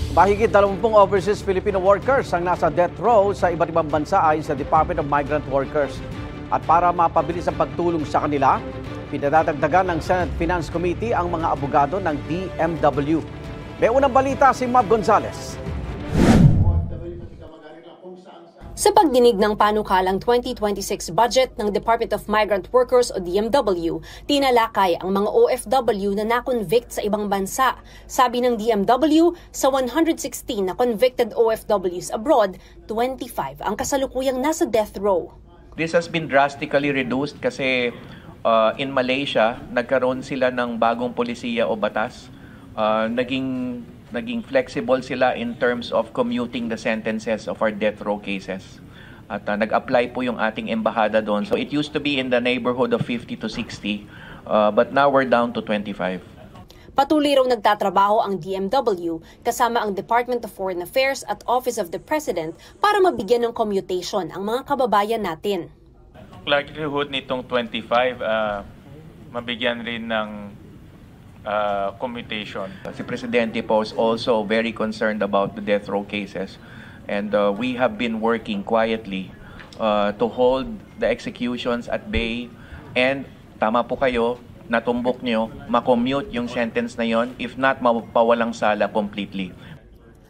Mahigit 20 overseas Filipino workers ang nasa death row sa iba't ibang bansa ayon sa Department of Migrant Workers. At para mapabilis ang pagtulong sa kanila, pinadadagdagan ng Senate Finance Committee ang mga abogado ng DMW. May unang balita si Mav Gonzalez. Sa pagdinig ng panukalang 2026 budget ng Department of Migrant Workers o DMW, tinalakay ang mga OFW na na-convict sa ibang bansa. Sabi ng DMW, sa 116 na convicted OFWs abroad, 25 ang kasalukuyang nasa death row. This has been drastically reduced kasi in Malaysia, nagkaroon sila ng bagong polisiya o batas. Naging flexible sila in terms of commuting the sentences of our death row cases. At nag-apply po yung ating embahada doon. So it used to be in the neighborhood of 50 to 60, but now we're down to 25. Patuloy raw nagtatrabaho ang DMW kasama ang Department of Foreign Affairs at Office of the President para mabigyan ng commutation ang mga kababayan natin. Likelihood nitong 25, mabigyan rin ng commutation. Si Presidente po is also very concerned about the death row cases, and we have been working quietly to hold the executions at bay, and tama po kayo, natumbok nyo, makommute yung sentence na yon, if not, mapawalang sala completely.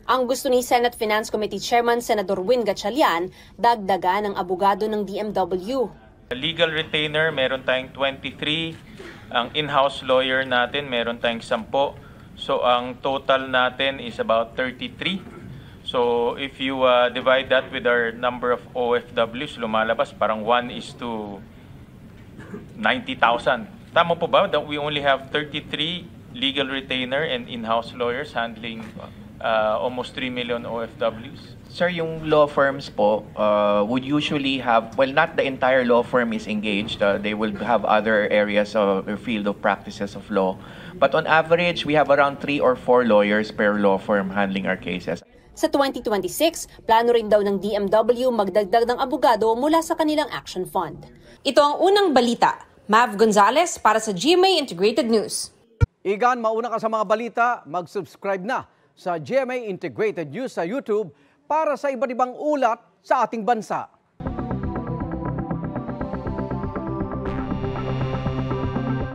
Ang gusto ni Senate Finance Committee Chairman Senador Win Gatchalian, dagdagan ng abogado ng DMW. Legal retainer, meron tayong 23. Ang in-house lawyer natin, meron tayong 10. So, ang total natin is about 33. So, if you divide that with our number of OFWs, lumalabas parang 1:90,000. Tama po ba that we only have 33 legal retainer and in-house lawyers handling almost 3 million OFWs? Sir, yung law firms po would usually have, well, not the entire law firm is engaged. They will have other areas of field of practices of law. But on average, we have around 3 or 4 lawyers per law firm handling our cases. Sa 2026, plano rin daw ng DMW magdagdag ng abogado mula sa kanilang Action Fund. Ito ang unang balita. Mav Gonzalez para sa GMA Integrated News. Igan, mauna ka sa mga balita, mag-subscribe na sa GMA Integrated News sa YouTube para sa iba't ibang ulat sa ating bansa.